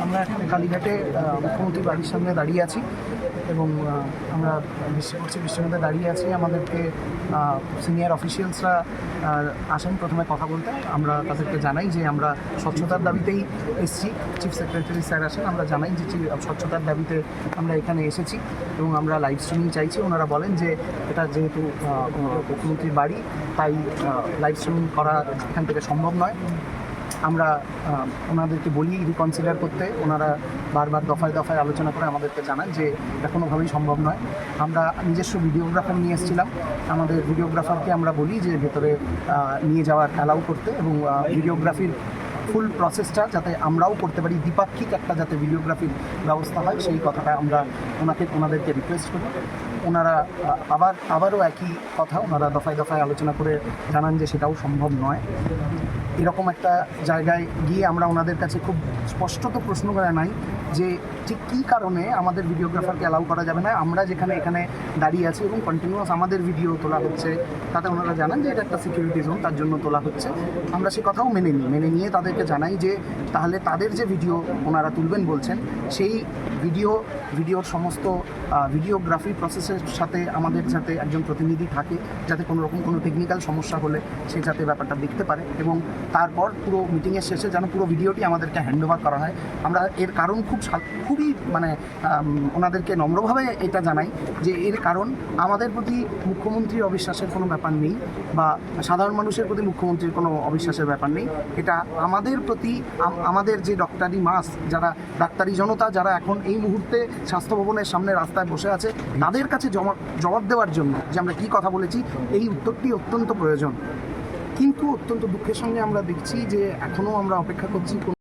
আমরা এখানে কালীঘাটে মুখ্যমন্ত্রী বাড়ির সামনে দাঁড়িয়ে আছি এবং আমরা বৃষ্টির মধ্যে দাঁড়িয়ে আছি। আমাদেরকে সিনিয়র অফিসিয়ালসরা আসেন প্রথমে কথা বলতে। আমরা তাদেরকে জানাই যে আমরা স্বচ্ছতার দাবিতেই এসেছি। চিফ সেক্রেটারি স্যার আসেন, আমরা জানাই যে স্বচ্ছতার দাবিতে আমরা এখানে এসেছি এবং আমরা লাইভ স্ট্রিমিং চাইছি। ওনারা বলেন যে এটা যেহেতু মুখ্যমন্ত্রীর বাড়ি, তাই লাইভ স্ট্রিমিং করা এখান থেকে সম্ভব নয়। আমরা ওনাদেরকে বলি রিকনসিডার করতে। ওনারা বারবার দফায় দফায় আলোচনা করে আমাদেরকে জানান যে এটা কোনোভাবেই সম্ভব নয়। আমরা নিজস্ব ভিডিওগ্রাফার নিয়ে এসেছিলাম। আমাদের ভিডিওগ্রাফারকে আমরা বলি যে ভেতরে নিয়ে যাওয়ার অ্যালাউ করতে এবং ভিডিওগ্রাফির ফুল প্রসেসটা যাতে আমরাও করতে পারি, দ্বিপাক্ষিক একটা যাতে ভিডিওগ্রাফির ব্যবস্থা হয়, সেই কথাটা আমরা ওনাদেরকে রিকোয়েস্ট করি। ওনারা আবারও একই কথা ওনারা দফায় দফায় আলোচনা করে জানান যে সেটাও সম্ভব নয়। এরকম একটা জায়গায় গিয়ে আমরা ওনাদের কাছে খুব স্পষ্টত প্রশ্ন করে নাই যে ঠিক কী কারণে আমাদের ভিডিওগ্রাফারকে অ্যালাউ করা যাবে না। আমরা যেখানে এখানে দাঁড়িয়ে আছি এবং কন্টিনিউয়াস আমাদের ভিডিও তোলা হচ্ছে, তাতে ওনারা জানান যে এটা একটা সিকিউরিটি জোন, তার জন্য তোলা হচ্ছে। আমরা সে কথাও মেনে নিয়ে তাদেরকে জানাই যে তাহলে তাদের যে ভিডিও ওনারা তুলবেন বলছেন, সেই ভিডিওর সমস্ত ভিডিওগ্রাফি প্রসেসের সাথে আমাদের যাতে একজন প্রতিনিধি থাকে, যাতে কোনো রকম কোনো টেকনিক্যাল সমস্যা হলে সে যাতে ব্যাপারটা দেখতে পারে এবং তারপর পুরো মিটিংয়ের শেষে যেন পুরো ভিডিওটি আমাদেরকে হ্যান্ডওভার করা হয়। আমরা এর কারণ খুবই ওনাদেরকে নম্রভাবে এটা জানাই যে এর কারণ আমাদের প্রতি মুখ্যমন্ত্রীর অবিশ্বাসের কোনো ব্যাপার নেই বা সাধারণ মানুষের প্রতি মুখ্যমন্ত্রীর কোনো অবিশ্বাসের ব্যাপার নেই। এটা আমাদের প্রতি আমাদের যে ডক্টরি মাস, যারা ডাক্তারি জনতা যারা এখন এই মুহূর্তে স্বাস্থ্য ভবনের সামনে রাস্তায় বসে আছে, তাদের কাছে জবাব দেওয়ার জন্য যে আমরা কী কথা বলেছি, এই উত্তরটি অত্যন্ত প্রয়োজন। কিন্তু অত্যন্ত দুঃখের সঙ্গে আমরা দেখছি যে এখনও আমরা অপেক্ষা করছি